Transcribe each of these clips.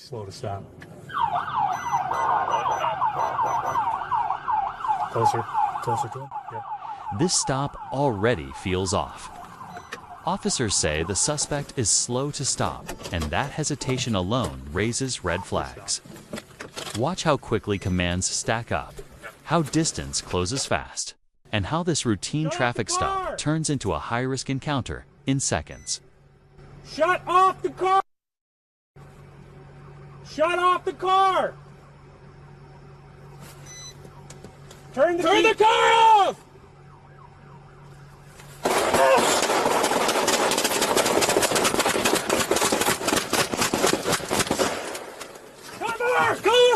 Slow to stop. Closer to him. Yep. This stop already feels off. Officers say the suspect is slow to stop, and that hesitation alone raises red flags. Watch how quickly commands stack up, how distance closes fast, and how this routine traffic stop turns into a high-risk encounter in seconds. Shut off the car! Shut off the car! Turn the car off!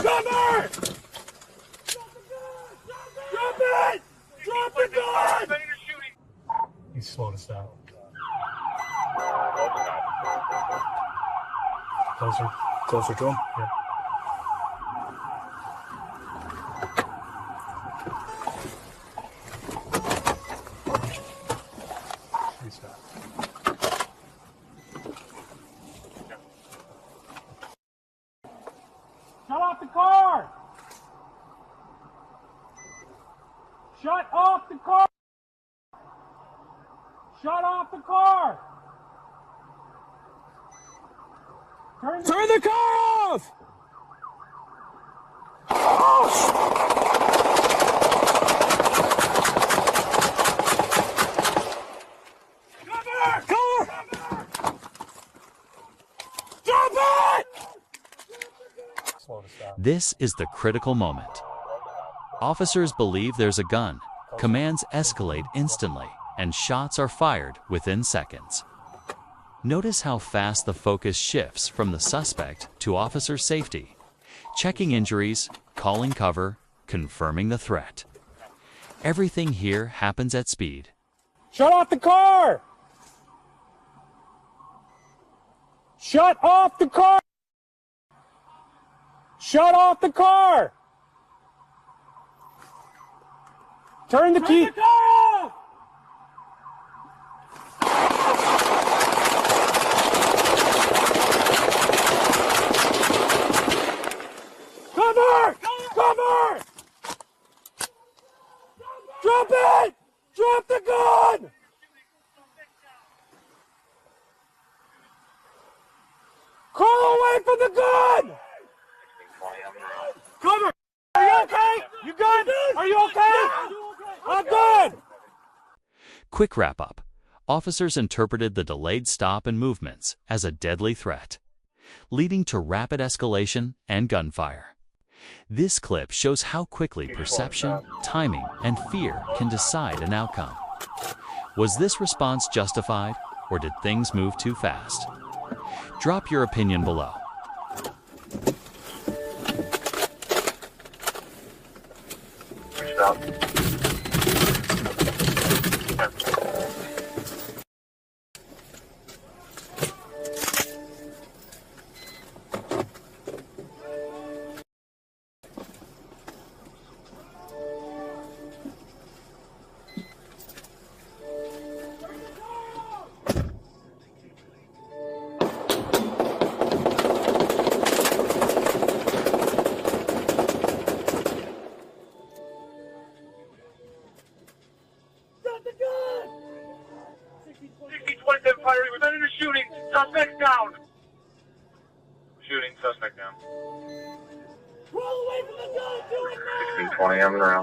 Cover! Drop it! Drop the gun! He's slow to stop. Closer to him. Yep. Shut off the car! Shut off the car! Shut off the car! Turn the car off! Cover! Drop it! This is the critical moment. Officers believe there's a gun, commands escalate instantly, and shots are fired within seconds. Notice how fast the focus shifts from the suspect to officer safety, checking injuries, calling cover, confirming the threat. Everything here happens at speed. Shut off the car! Shut off the car! Shut off the car! Turn the key! Turn the car off! Cover! Cover! Drop it! Drop the gun! Crawl away from the gun! Cover! Are you okay? You good? Are you okay? I'm good! Quick wrap-up. Officers interpreted the delayed stop and movements as a deadly threat, leading to rapid escalation and gunfire. This clip shows how quickly perception, timing, and fear can decide an outcome. Was this response justified, or did things move too fast? Drop your opinion below. Shooting, suspect down. Shooting, suspect down. Roll away from the gun, do it now! 1620, I'm around.